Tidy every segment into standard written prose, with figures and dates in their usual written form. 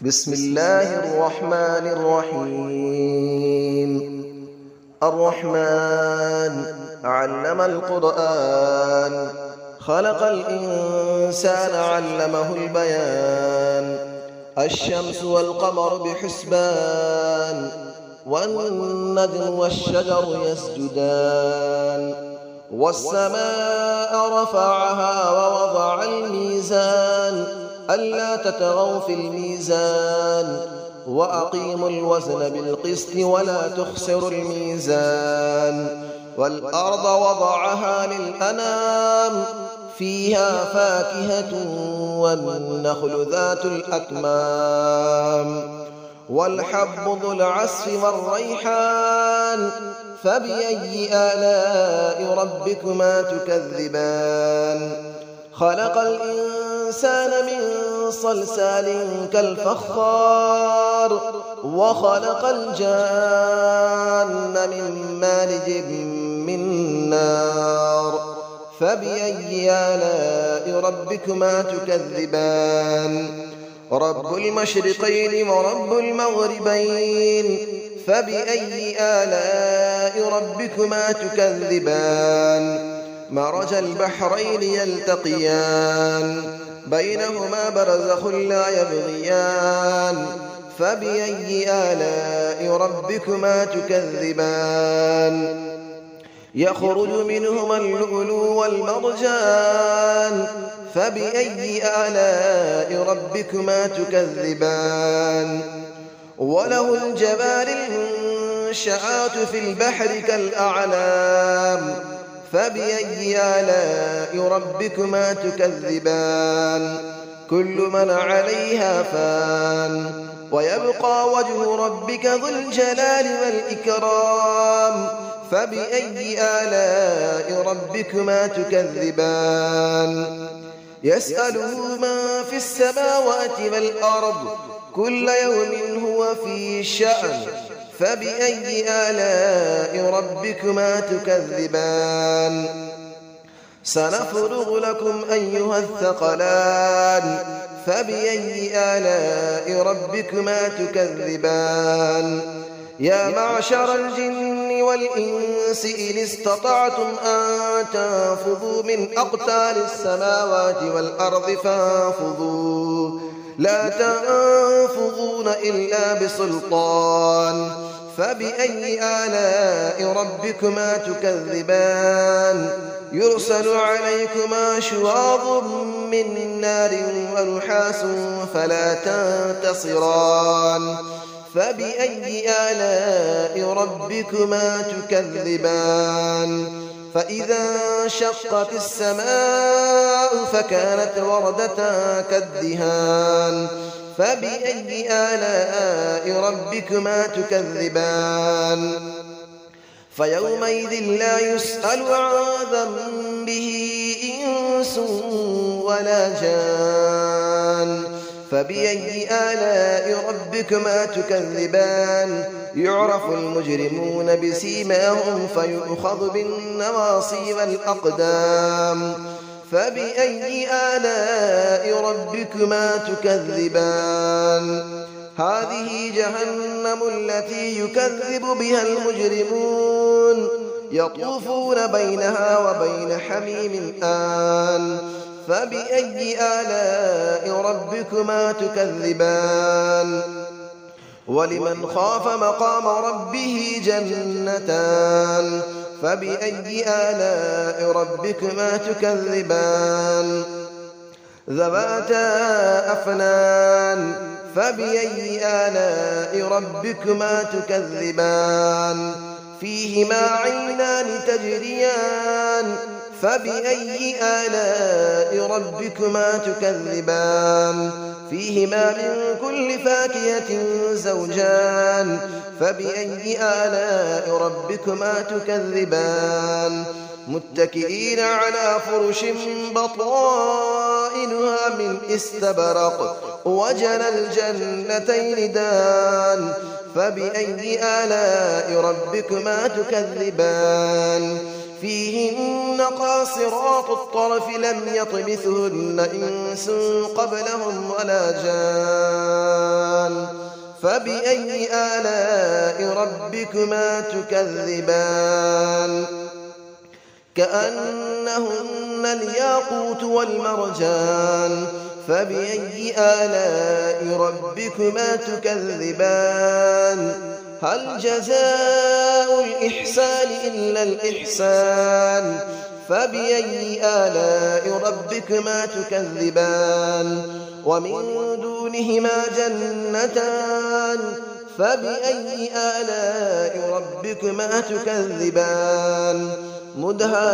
بسم الله الرحمن الرحيم. الرحمن علم القرآن، خلق الإنسان علمه البيان. الشمس والقمر بحسبان، والنجم والشجر يسجدان. والسماء رفعها ووضع الميزان، ألا تطغوا في الميزان، وأقيموا الوزن بالقسط ولا تخسروا الميزان. والأرض وضعها للأنام، فيها فاكهة والنخل ذات الأكمام، والحب ذو العصف والريحان. فبأي آلاء ربكما تكذبان؟ خلق الإنسان من صلصال كالفخار، وخلق الجان من مارج من نار. فبأي آلاء ربكما تكذبان؟ رب المشرقين ورب المغربين. فبأي آلاء ربكما تكذبان؟ مرج البحرين يلتقيان، بينهما برزخ لا يبغيان. فبأي آلاء ربكما تكذبان؟ يخرج منهما اللؤلؤ والمرجان. فبأي آلاء ربكما تكذبان؟ وله الجبال المنشآت في البحر كالأعلام. فبأي آلاء ربكما تكذبان؟ كل من عليها فان، ويبقى وجه ربك ذو الجلال والإكرام. فبأي آلاء ربكما تكذبان؟ يسأله من في السماوات والأرض، كل يوم هو في شأن. فبأي آلاء ربكما تكذبان؟ سنفرغ لكم أيها الثقلان. فبأي آلاء ربكما تكذبان؟ يا معشر الجن والإنس إن استطعتم أن تنفذوا من أقطار السماوات والأرض فانفذوا، لا تنفذون إلا بسلطان. فبأي آلاء ربكما تكذبان؟ يرسل عليكما شواظ من نار ونحاس فلا تنتصران. فبأي آلاء ربكما تكذبان؟ فإذا انشقت السماء فكانت وردة كالدهان. فبأي آلاء ربكما تكذبان؟ فيومئذ لا يسأل عن ذنبه إنس ولا جان. فبأي آلاء ربكما تكذبان؟ يعرف المجرمون بسيماهم فيؤخذ بالنواصي والأقدام. فبأي آلاء ربكما تكذبان؟ هذه جهنم التي يكذب بها المجرمون، يطوفون بينها وبين حميم آن. فبأي آلاء ربكما تكذبان؟ ولمن خاف مقام ربه جنتان. فبأي آلاء ربكما تكذبان؟ ذواتا أفنان. فبأي آلاء ربكما تكذبان؟ فيهما عينان تجريان. فبأي آلاء ربكما تكذبان؟ فيهما من كل فاكهة زوجان. فبأي آلاء ربكما تكذبان؟ متكئين على فرش بطائنها من استبرق، وجنى الجنتين دان. فبأي آلاء ربكما تكذبان؟ فيهن قاصرات الطرف لم يطمثهن إنس قبلهم ولا جان فبأي آلاء ربكما تكذبان كأنهن الياقوت والمرجان فبأي آلاء ربكما تكذبان هل جزاء الإحسان إلا الإحسان فبأي آلاء ربكما تكذبان ومن دونهما جنتان فبأي آلاء ربكما تكذبان مدهامتان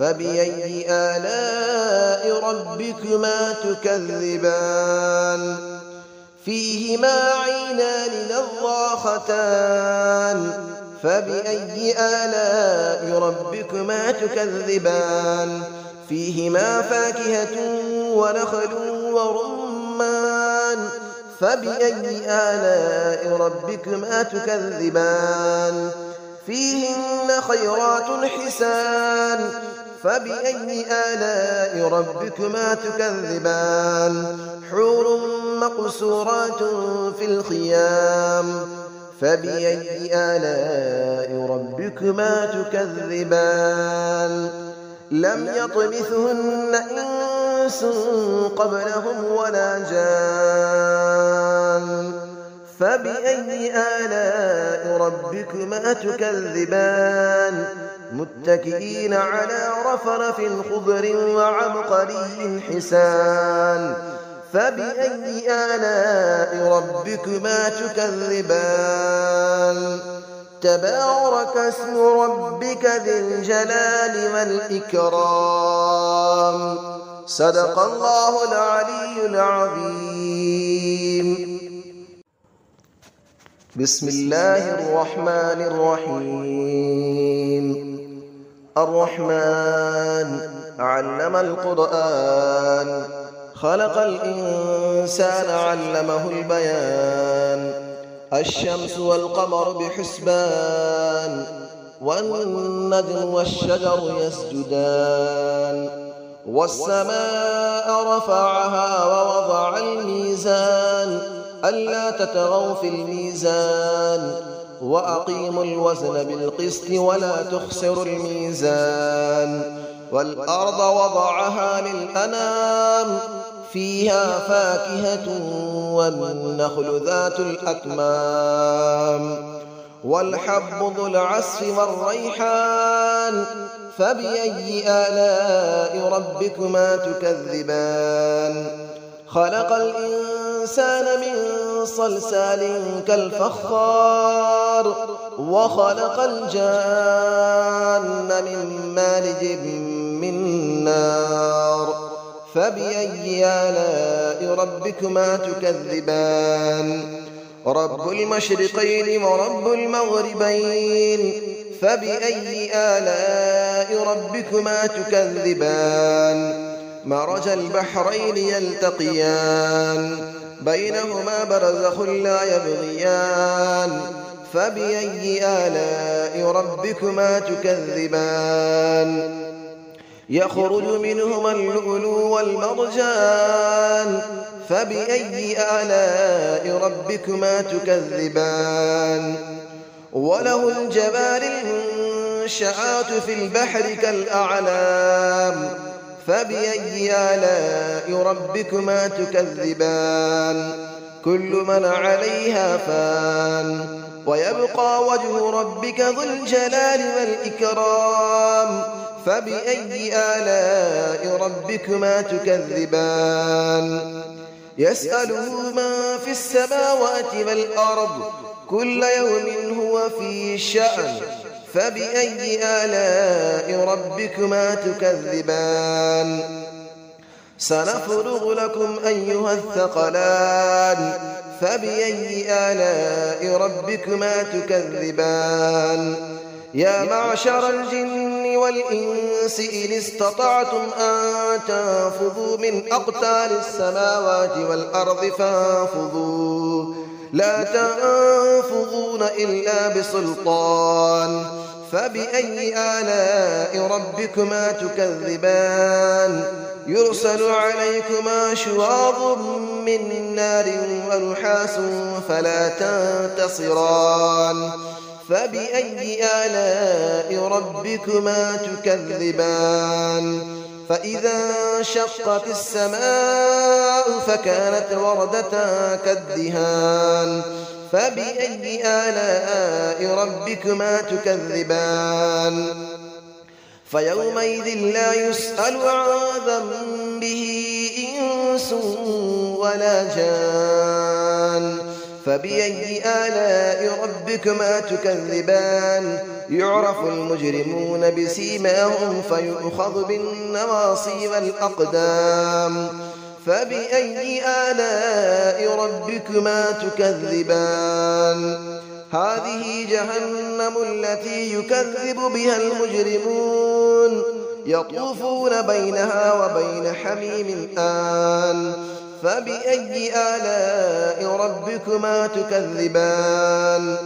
فبأي آلاء ربكما تكذبان فيهما عينان نضاختان فبأي آلاء ربكما تكذبان فيهما فاكهة ونخل ورمان فبأي آلاء ربكما تكذبان فيهن خيرات حسان فبأي آلاء ربكما تكذبان حور مقصورات في الخيام فبأي آلاء ربكما تكذبان لم يطمثهن إنس قبلهم ولا جان فبأي آلاء ربكما تكذبان متكئين على رفرف خضر وعبقري حسان فبأي آلاء ربكما تكذبان تبارك اسم ربك ذي الجلال والإكرام صدق الله العلي العظيم بسم الله الرحمن الرحيم الرحمن علم القرآن خلق الإنسان علمه البيان الشمس والقمر بحسبان والنجم والشجر يسجدان والسماء رفعها ووضع الميزان ألا تطغوا في الميزان وأقيموا الوزن بالقسط ولا تخسروا الميزان والأرض وضعها للأنام فيها فاكهة والنخل ذات الأكمام والحب ذو العصف والريحان فبأي آلاء ربكما تكذبان خلق الإنسان من صلصال كالفخار وخلق الجان من مارج من نار فبأي آلاء ربكما تكذبان رب المشرقين ورب المغربين فبأي آلاء ربكما تكذبان مرج البحرين يلتقيان بينهما برزخ لا يبغيان فبأي آلاء ربكما تكذبان يخرج منهما اللؤلؤ والمرجان فبأي آلاء ربكما تكذبان وله الجبال المنشآت في البحر كالأعلام فبأي آلاء ربكما تكذبان كل من عليها فان ويبقى وجه ربك ذو الجلال والإكرام فبأي آلاء ربكما تكذبان يسأله من في السماوات والأرض كل يوم هو في شأن فبأي آلاء ربكما تكذبان سنفرغ لكم أيها الثقلان فبأي آلاء ربكما تكذبان يا معشر الجن والإنس إن استطعتم أن تنفذوا من أقطار السماوات والأرض فانفذوا لا تنفذون إلا بسلطان فبأي آلاء ربكما تكذبان يرسل عليكما شواظ من نار ونحاس فلا تنتصران فبأي آلاء ربكما تكذبان فإذا انشقت السماء فكانت وردة كالدهان فبأي آلاء ربكما تكذبان فيومئذ لا يسأل عن ذنبه إنس ولا جان فبأي آلاء ربكما تكذبان يعرف المجرمون بسيماهم فيؤخذ بالنواصي والأقدام فبأي آلاء ربكما تكذبان هذه جهنم التي يكذب بها المجرمون يطوفون بينها وبين حميم آن فبأي آلاء ربكما تكذبان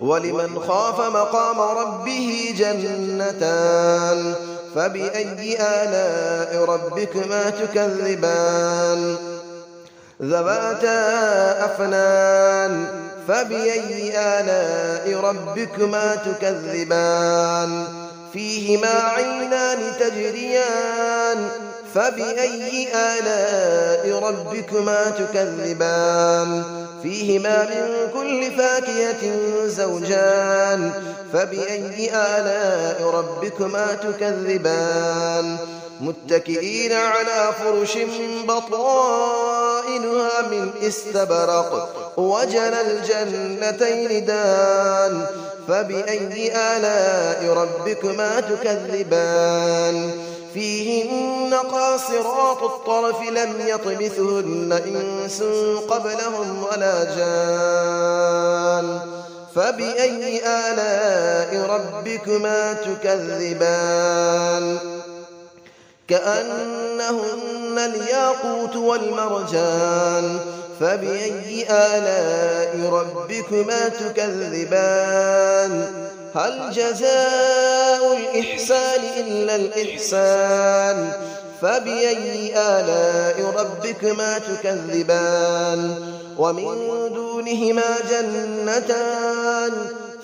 ولمن خاف مقام ربه جنتان فبأي آلاء ربكما تكذبان ذواتا أفنان فبأي آلاء ربكما تكذبان فيهما عينان تجريان فبأي آلاء ربكما تكذبان فيهما من كل فاكهة زوجان فبأي آلاء ربكما تكذبان متكئين على فرش بطائنها من استبرق وجنى الجنتين دان فبأي آلاء ربكما تكذبان فيهن قاصرات الطرف لم يطمثهن إنس قبلهم ولا جان فبأي آلاء ربكما تكذبان كأنهن الياقوت والمرجان فبأي آلاء ربكما تكذبان هل جزاء الإحسان إلا الإحسان فبأي آلاء ربكما تكذبان ومن دونهما جنتان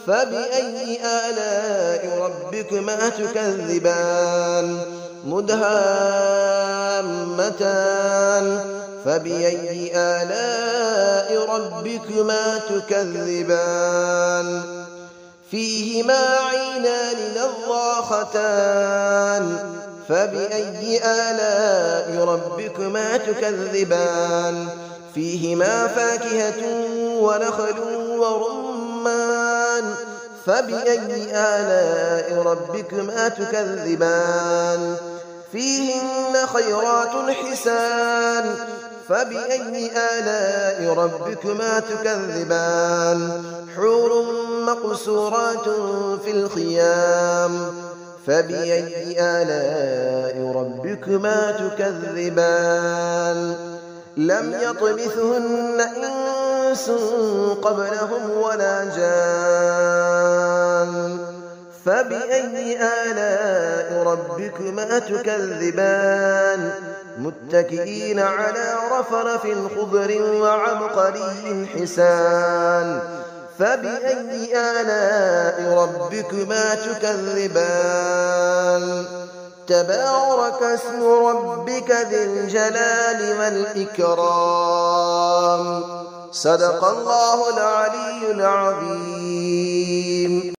فبأي آلاء ربكما تكذبان مدهامتان فبأي آلاء ربكما تكذبان فيهما عينان نضاختان فبأي آلاء ربكما تكذبان فيهما فاكهة ونخل ورمان فبأي آلاء ربكما تكذبان فيهن خيرات حسان فبأي آلاء ربكما تكذبان حور مقصورات في الخيام فبأي آلاء ربكما تكذبان لم يطمثهن إنس قبلهم ولا جان فبأي آلاء ربكما تكذبان متكئين على رفرف خضر وعبقري حسان فبأي آلاء ربكما تكذبان تبارك اسم ربك ذي الجلال والإكرام صدق الله العلي العظيم.